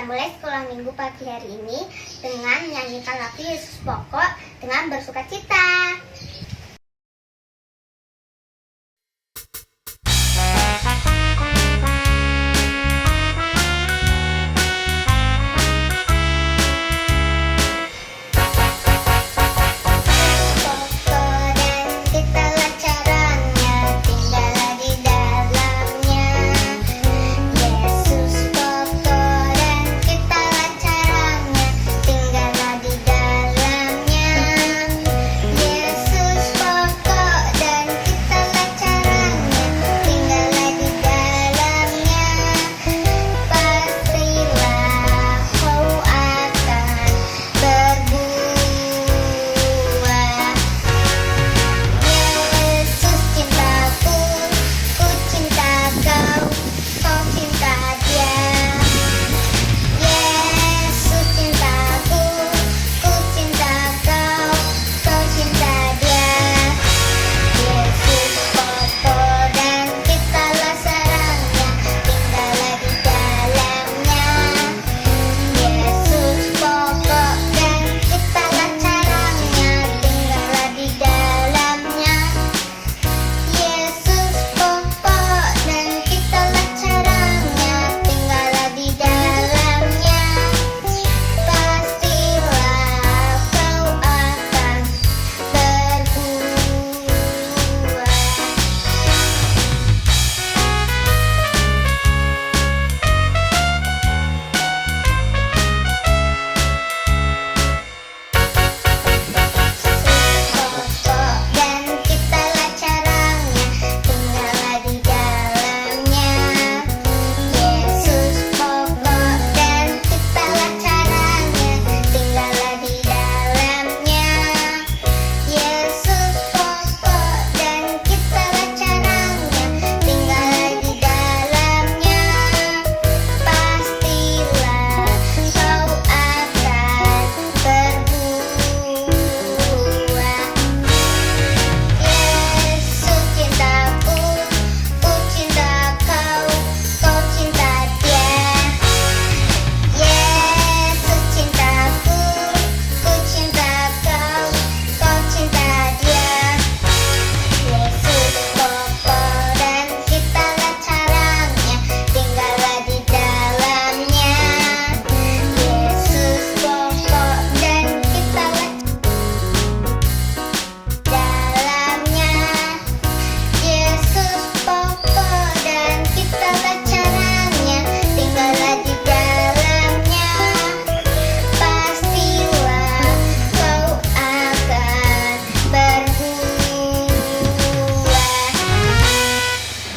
mulai sekolah minggu pagi hari ini dengan menyanyikan lagu Yesus Pokok dengan bersukacita.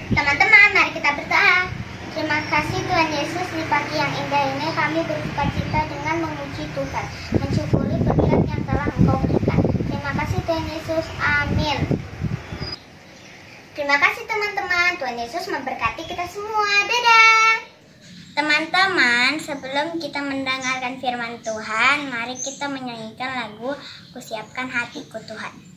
Teman-teman, mari kita berdoa. Terima kasih Tuhan Yesus, di pagi yang indah ini kami bersukacita dengan memuji Tuhan, mensyukuri berkat yang telah Engkau berikan. Terima kasih Tuhan Yesus, amin. Terima kasih teman-teman, Tuhan Yesus memberkati kita semua. Dadah. Teman-teman, sebelum kita mendengarkan firman Tuhan, mari kita menyanyikan lagu Kusiapkan Hatiku Tuhan.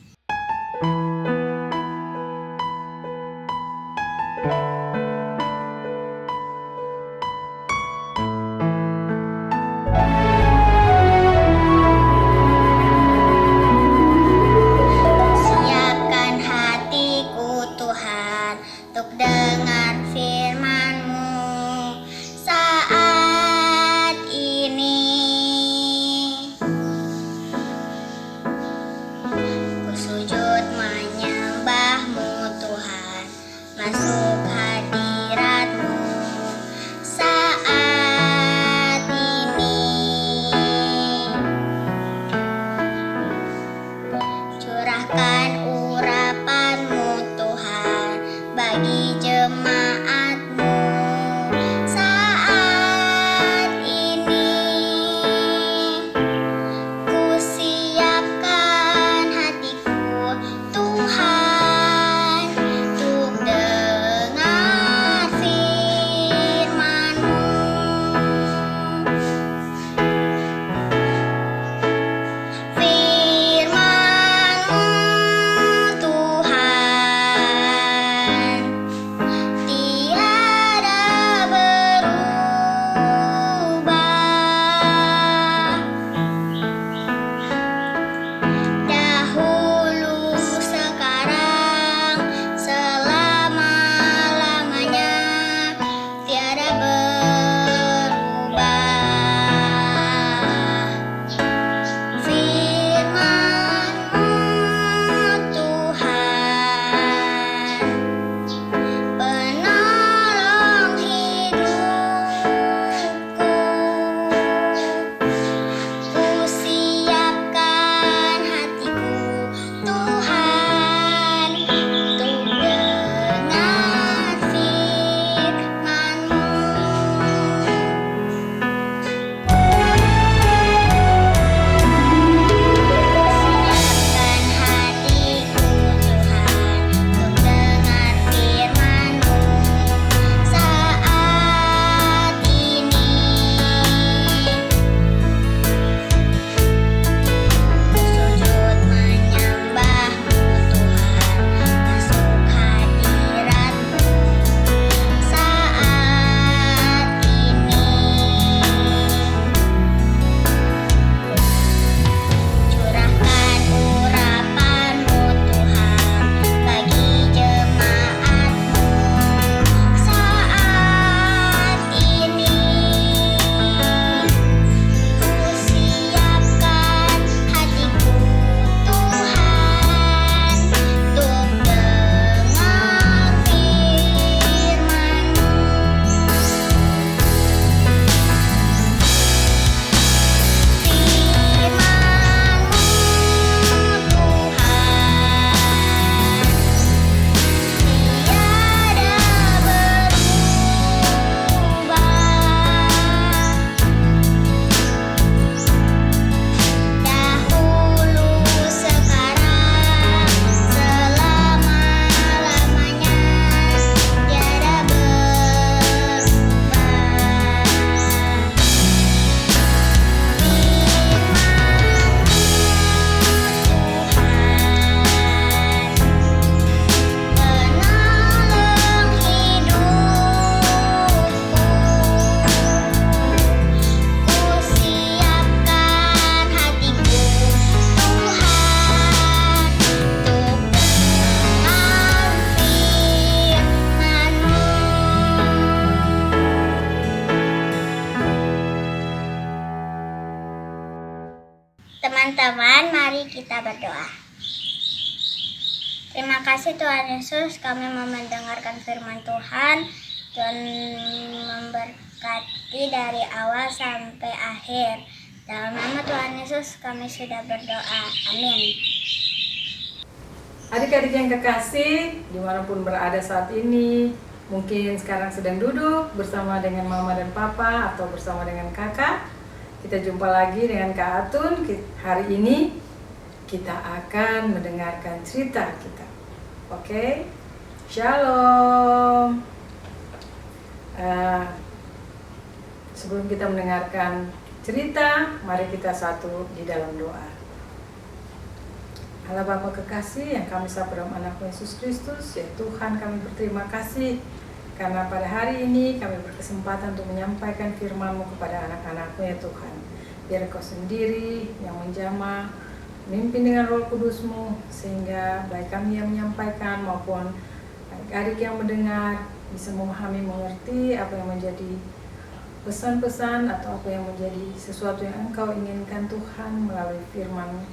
Teman-teman, mari kita berdoa. Terima kasih Tuhan Yesus, kami mau mendengarkan firman Tuhan. Tuhan memberkati dari awal sampai akhir. Dalam nama Tuhan Yesus kami sudah berdoa. Amin. Adik-adik yang kekasih, dimanapun berada saat ini, mungkin sekarang sedang duduk bersama dengan mama dan papa atau bersama dengan kakak. Kita jumpa lagi dengan Kak Atun. Hari ini kita akan mendengarkan cerita kita. Oke? Shalom. Sebelum kita mendengarkan cerita, mari kita satu di dalam doa. Allah Bapa kekasih yang kami sapa dalam anak Yesus Kristus, ya Tuhan, kami berterima kasih karena pada hari ini kami berkesempatan untuk menyampaikan firman-Mu kepada anak-anak-Mu ya Tuhan. Biar Kau sendiri yang menjamah, memimpin dengan Roh Kudus-Mu, sehingga baik kami yang menyampaikan maupun adik-adik yang mendengar bisa memahami, mengerti apa yang menjadi pesan-pesan atau apa yang menjadi sesuatu yang Engkau inginkan Tuhan melalui firman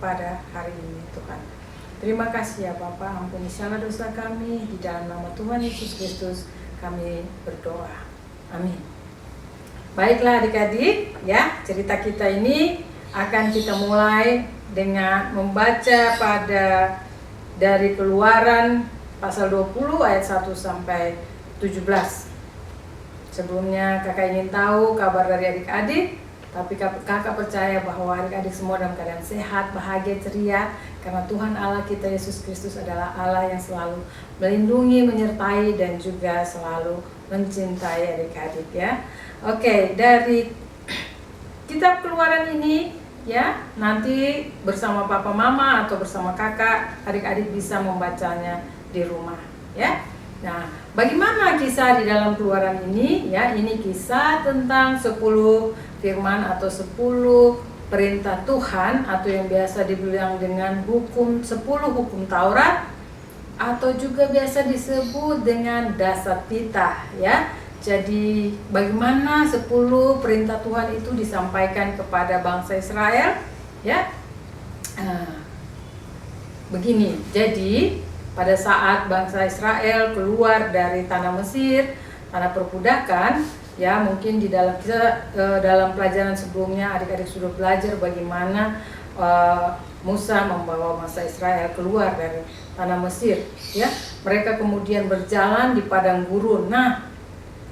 pada hari ini Tuhan. Terima kasih ya Bapa, ampuni salah dosa kami, di dalam nama Tuhan Yesus Kristus kami berdoa. Amin. Baiklah adik-adik, ya, cerita kita ini akan kita mulai dengan membaca dari Keluaran pasal 20 ayat 1 sampai 17. Sebelumnya kakak ingin tahu kabar dari adik-adik, tapi kakak percaya bahwa adik-adik semua dalam keadaan sehat, bahagia, ceria, karena Tuhan Allah kita Yesus Kristus adalah Allah yang selalu melindungi, menyertai, dan juga selalu mencintai adik-adik ya. Oke, dari kitab Keluaran ini ya, nanti bersama papa mama atau bersama kakak, adik-adik bisa membacanya di rumah ya. Nah, bagaimana kisah di dalam Keluaran ini? Ya, ini kisah tentang 10 firman atau 10 perintah Tuhan, atau yang biasa dibilang dengan 10 hukum Taurat, atau juga biasa disebut dengan dasar pitah ya. Jadi bagaimana 10 perintah Tuhan itu disampaikan kepada bangsa Israel ya. Begini, jadi pada saat bangsa Israel keluar dari tanah Mesir, tanah perbudakan, ya mungkin di dalam dalam pelajaran sebelumnya adik-adik sudah belajar bagaimana Musa membawa bangsa Israel keluar dari tanah Mesir, ya. Mereka kemudian berjalan di padang gurun. Nah,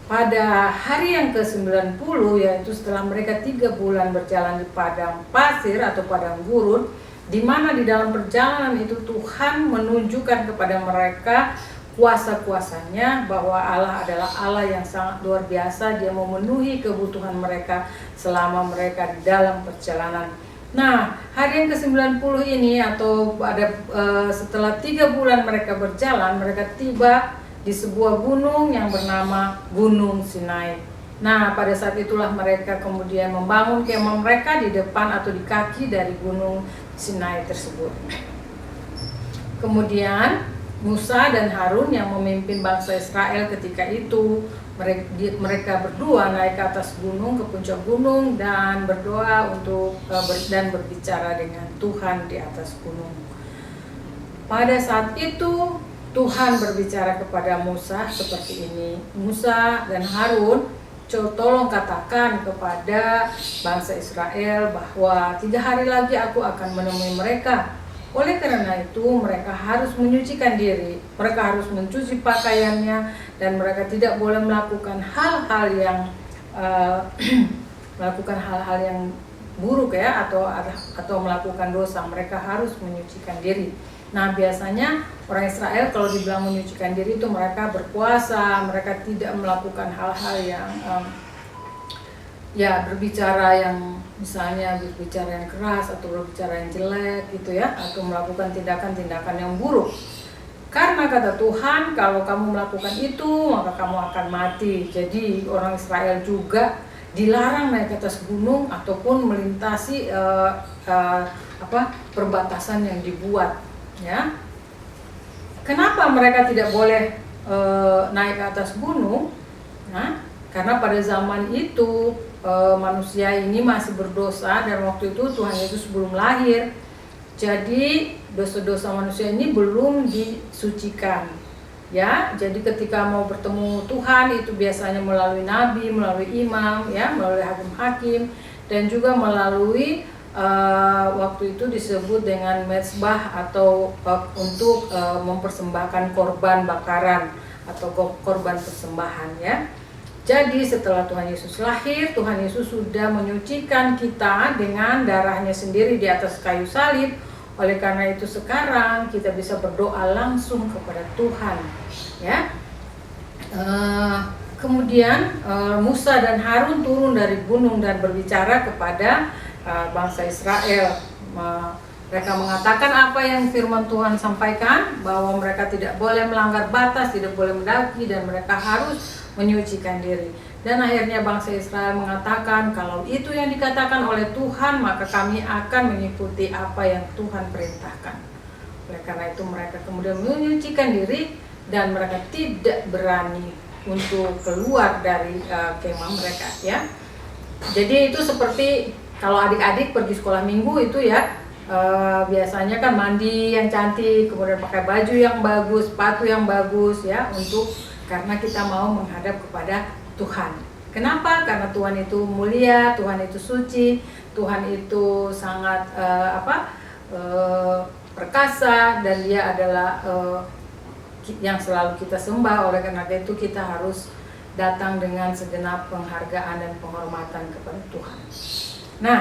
pada hari yang ke-90, yaitu setelah mereka 3 bulan berjalan di padang pasir atau padang gurun, di mana di dalam perjalanan itu Tuhan menunjukkan kepada mereka kuasa-kuasanya, bahwa Allah adalah Allah yang sangat luar biasa. Dia memenuhi kebutuhan mereka selama mereka di dalam perjalanan. Nah, hari yang ke-90 ini atau setelah 3 bulan mereka berjalan, mereka tiba di sebuah gunung yang bernama Gunung Sinai. Nah, pada saat itulah mereka kemudian membangun kemah mereka di depan atau di kaki dari Gunung Sinai tersebut. Kemudian Musa dan Harun yang memimpin bangsa Israel ketika itu, mereka berdua naik ke atas gunung, ke puncak gunung, dan berdoa dan berbicara dengan Tuhan di atas gunung. Pada saat itu Tuhan berbicara kepada Musa seperti ini, "Musa dan Harun, tolong katakan kepada bangsa Israel bahwa 3 hari lagi aku akan menemui mereka. Oleh karena itu mereka harus menyucikan diri, mereka harus mencuci pakaiannya, dan mereka tidak boleh melakukan hal-hal yang buruk ya, atau melakukan dosa. Mereka harus menyucikan diri." Nah, biasanya orang Israel kalau dibilang menyucikan diri itu mereka berpuasa, mereka tidak melakukan hal-hal yang berbicara yang keras atau berbicara yang jelek gitu ya, atau melakukan tindakan-tindakan yang buruk. Karena kata Tuhan, kalau kamu melakukan itu maka kamu akan mati. Jadi orang Israel juga dilarang naik ke atas gunung ataupun melintasi perbatasan yang dibuat ya. Kenapa mereka tidak boleh naik ke atas gunung? Nah, Karena pada zaman itu manusia ini masih berdosa, dan waktu itu Tuhan Yesus belum lahir. Jadi dosa-dosa manusia ini belum disucikan. Ya, jadi ketika mau bertemu Tuhan itu biasanya melalui nabi, melalui imam, ya, melalui hakim-hakim, dan juga melalui waktu itu disebut dengan mezbah atau untuk mempersembahkan korban bakaran atau korban persembahan, ya. Jadi setelah Tuhan Yesus lahir, Tuhan Yesus sudah menyucikan kita dengan darahnya sendiri di atas kayu salib. Oleh karena itu sekarang kita bisa berdoa langsung kepada Tuhan, ya. Kemudian Musa dan Harun turun dari gunung dan berbicara kepada bangsa Israel. Mereka mengatakan apa yang firman Tuhan sampaikan, bahwa mereka tidak boleh melanggar batas, tidak boleh mendaki, dan mereka harus menyucikan diri. Dan akhirnya bangsa Israel mengatakan, kalau itu yang dikatakan oleh Tuhan, maka kami akan mengikuti apa yang Tuhan perintahkan. Oleh karena itu mereka kemudian menyucikan diri, dan mereka tidak berani untuk keluar dari kemah mereka, ya. Jadi itu seperti kalau adik-adik pergi sekolah minggu itu, ya, biasanya kan mandi yang cantik, kemudian pakai baju yang bagus, sepatu yang bagus, ya, karena kita mau menghadap kepada Tuhan. Kenapa? Karena Tuhan itu mulia, Tuhan itu suci, Tuhan itu sangat perkasa, dan Dia adalah yang selalu kita sembah. Oleh karena itu kita harus datang dengan segenap penghargaan dan penghormatan kepada Tuhan. Nah,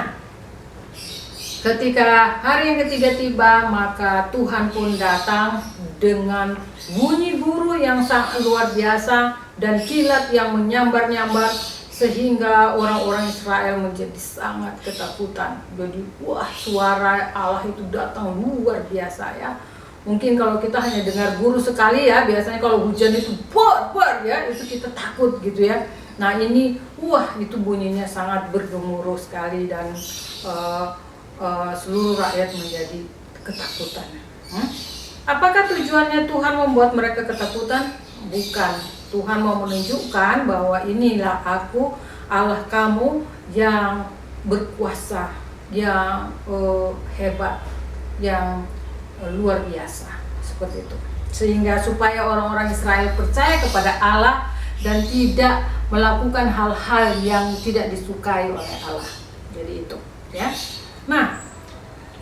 ketika hari yang ketiga tiba, maka Tuhan pun datang dengan bunyi guru yang sangat luar biasa dan kilat yang menyambar-nyambar, sehingga orang-orang Israel menjadi sangat ketakutan. Jadi wah, suara Allah itu datang luar biasa, ya. Mungkin kalau kita hanya dengar guru sekali, ya, biasanya kalau hujan itu bor, ya, itu kita takut gitu, ya. Nah ini wah, itu bunyinya sangat bergemuruh sekali, dan seluruh rakyat menjadi ketakutan. Apakah tujuannya Tuhan membuat mereka ketakutan? Bukan. Tuhan mau menunjukkan bahwa inilah Aku, Allah kamu, yang berkuasa, yang hebat, yang luar biasa, seperti itu. Sehingga supaya orang-orang Israel percaya kepada Allah dan tidak melakukan hal-hal yang tidak disukai oleh Allah. Jadi itu, ya. Nah,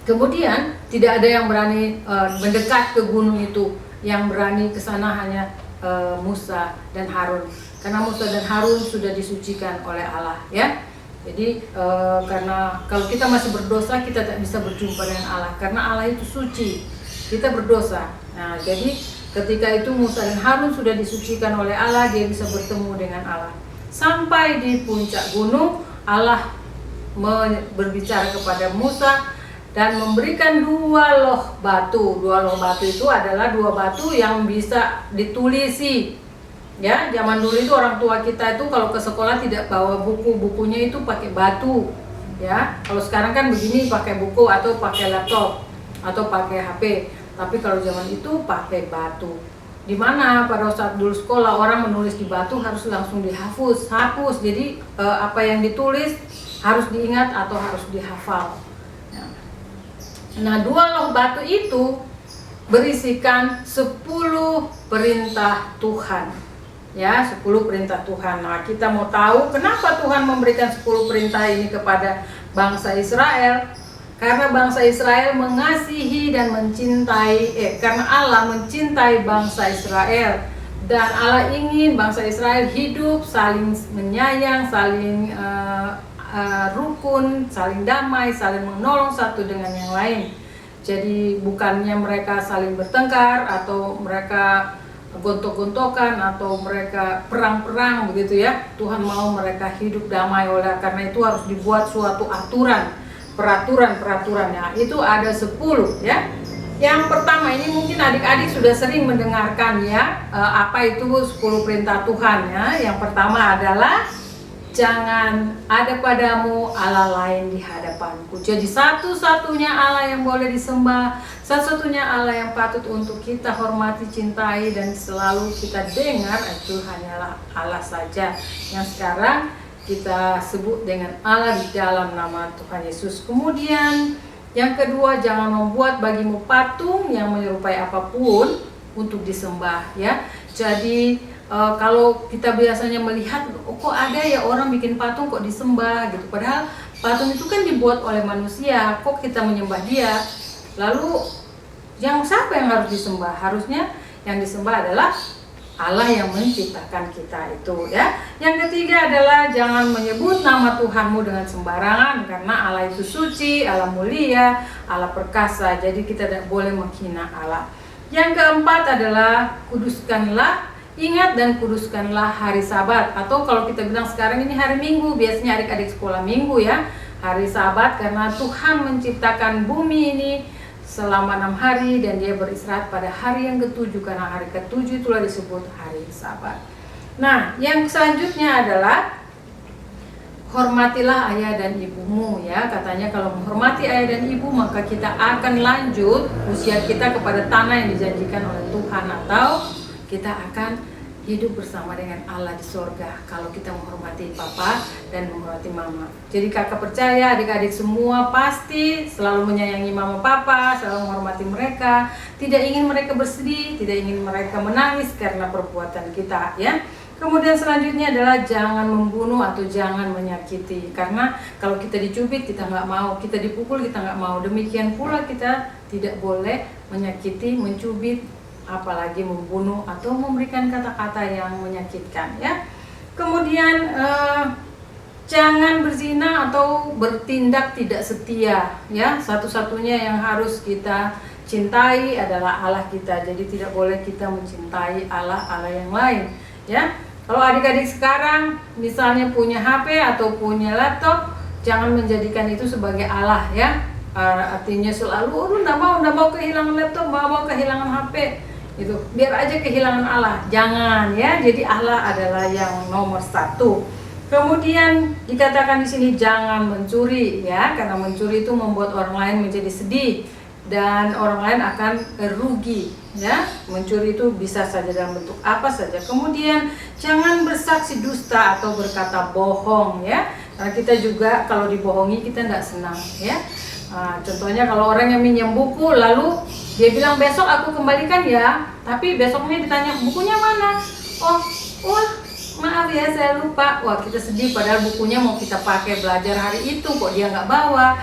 kemudian tidak ada yang berani mendekat ke gunung itu. Yang berani ke sana hanya Musa dan Harun. Karena Musa dan Harun sudah disucikan oleh Allah, ya. Jadi karena kalau kita masih berdosa, kita tak bisa berjumpa dengan Allah, karena Allah itu suci, kita berdosa. Nah, jadi ketika itu Musa dan Harun sudah disucikan oleh Allah, dia bisa bertemu dengan Allah. Sampai di puncak gunung, Allah berbicara kepada Musa dan memberikan 2 loh batu. 2 loh batu itu adalah 2 batu yang bisa ditulisi. Ya, zaman dulu itu orang tua kita itu kalau ke sekolah tidak bawa buku, bukunya itu pakai batu. Ya, kalau sekarang kan begini pakai buku atau pakai laptop atau pakai HP. Tapi kalau zaman itu pakai batu. Dimana pada saat dulu sekolah orang menulis di batu harus langsung dihapus. Jadi apa yang ditulis harus diingat atau harus dihafal. Nah, 2 loh batu itu berisikan 10 perintah Tuhan. Ya, 10 perintah Tuhan. Nah, kita mau tahu kenapa Tuhan memberikan 10 perintah ini kepada bangsa Israel. Karena bangsa Israel mengasihi dan mencintai, karena Allah mencintai bangsa Israel. Dan Allah ingin bangsa Israel hidup saling menyayang, saling rukun, saling damai, saling menolong satu dengan yang lain. Jadi bukannya mereka saling bertengkar atau mereka gontok-gontokan atau mereka perang-perang begitu, ya. Tuhan mau mereka hidup damai. Oleh karena itu harus dibuat suatu aturan, peraturan-peraturannya. Itu ada 10, ya. Yang pertama ini mungkin adik-adik sudah sering mendengarkan, ya, apa itu 10 perintah Tuhan, ya. Yang pertama adalah jangan ada padamu Allah lain di hadapanku. Jadi satu-satunya Allah yang boleh disembah, satu-satunya Allah yang patut untuk kita hormati, cintai, dan selalu kita dengar itu hanyalah Allah saja, yang sekarang kita sebut dengan Allah di dalam nama Tuhan Yesus. Kemudian yang kedua, jangan membuat bagimu patung yang menyerupai apapun untuk disembah, ya. Jadi kalau kita biasanya melihat, kok ada ya orang bikin patung kok disembah gitu, padahal patung itu kan dibuat oleh manusia, kok kita menyembah dia? Lalu siapa yang harus disembah? Harusnya yang disembah adalah Allah yang menciptakan kita itu, ya. Yang ketiga adalah jangan menyebut nama Tuhanmu dengan sembarangan, karena Allah itu suci, Allah mulia, Allah perkasa, jadi kita tidak boleh menghina Allah. Yang keempat adalah ingat dan kuduskanlah hari Sabat, atau kalau kita bilang sekarang ini hari Minggu, biasanya adik-adik sekolah Minggu, ya. Hari Sabat karena Tuhan menciptakan bumi ini selama 6 hari dan dia beristirahat pada hari yang ke-7, karena hari ke-7 itulah disebut hari Sabat. Nah, yang selanjutnya adalah hormatilah ayah dan ibumu, ya. Katanya kalau menghormati ayah dan ibu, maka kita akan lanjut usia kita kepada tanah yang dijanjikan oleh Tuhan, atau kita akan hidup bersama dengan Allah di sorga kalau kita menghormati papa dan menghormati mama. Jadi kakak percaya adik-adik semua pasti selalu menyayangi mama papa, selalu menghormati mereka, tidak ingin mereka bersedih, tidak ingin mereka menangis karena perbuatan kita, ya. Kemudian selanjutnya adalah jangan membunuh atau jangan menyakiti, karena kalau kita dicubit kita nggak mau, kita dipukul kita nggak mau, demikian pula kita tidak boleh menyakiti, mencubit, apalagi membunuh atau memberikan kata-kata yang menyakitkan, ya. Kemudian jangan berzina atau bertindak tidak setia, ya. Satu-satunya yang harus kita cintai adalah Allah kita, jadi tidak boleh kita mencintai Allah yang lain, ya. Kalau adik-adik sekarang misalnya punya HP atau punya laptop, jangan menjadikan itu sebagai Allah, ya. Artinya selalu nggak mau kehilangan laptop, mau kehilangan HP, itu biar aja kehilangan Allah, jangan, ya. Jadi Allah adalah yang nomor 1. Kemudian dikatakan di sini jangan mencuri, ya, karena mencuri itu membuat orang lain menjadi sedih dan orang lain akan rugi, ya. Mencuri itu bisa saja dalam bentuk apa saja. Kemudian jangan bersaksi dusta atau berkata bohong, ya, karena kita juga kalau dibohongi kita tidak senang, ya. Contohnya kalau orang yang minjem buku lalu dia bilang besok aku kembalikan, ya, tapi besoknya ditanya bukunya mana, wah maaf ya saya lupa, wah kita sedih padahal bukunya mau kita pakai belajar hari itu kok dia nggak bawa.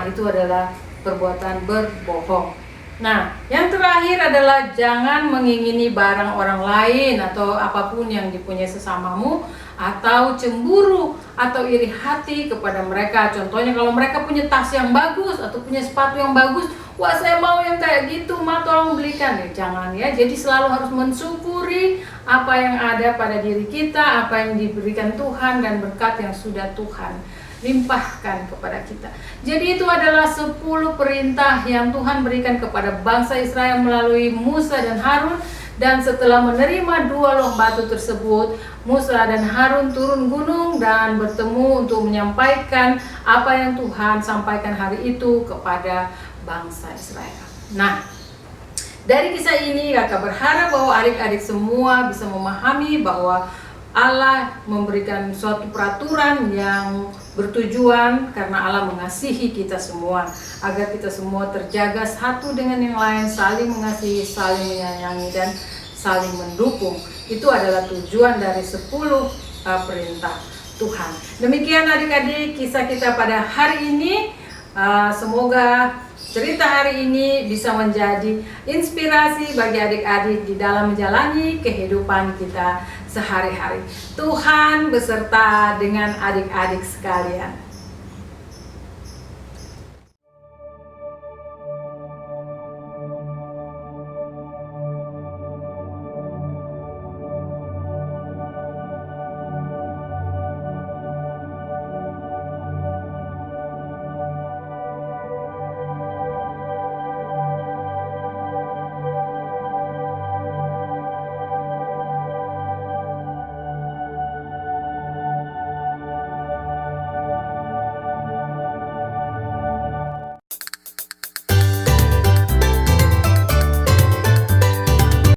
Itu adalah perbuatan berbohong. Nah, yang terakhir adalah jangan mengingini barang orang lain atau apapun yang dipunyai sesamamu, atau cemburu atau iri hati kepada mereka. Contohnya kalau mereka punya tas yang bagus atau punya sepatu yang bagus, wah saya mau yang kayak gitu, tolong belikan, ya. Jangan, ya. Jadi selalu harus mensyukuri apa yang ada pada diri kita, apa yang diberikan Tuhan dan berkat yang sudah Tuhan limpahkan kepada kita. Jadi itu adalah 10 perintah yang Tuhan berikan kepada bangsa Israel melalui Musa dan Harun. Dan setelah menerima 2 loh batu tersebut, Musa dan Harun turun gunung dan bertemu untuk menyampaikan apa yang Tuhan sampaikan hari itu kepada bangsa Israel. Nah, dari kisah ini kakak berharap bahwa adik-adik semua bisa memahami bahwa Allah memberikan suatu peraturan yang bertujuan karena Allah mengasihi kita semua, agar kita semua terjaga satu dengan yang lain, saling mengasihi, saling menyayangi, dan saling mendukung. Itu adalah tujuan dari 10 perintah Tuhan. Demikian adik-adik kisah kita pada hari ini. Semoga cerita hari ini bisa menjadi inspirasi bagi adik-adik di dalam menjalani kehidupan kita sehari-hari. Tuhan beserta dengan adik-adik sekalian.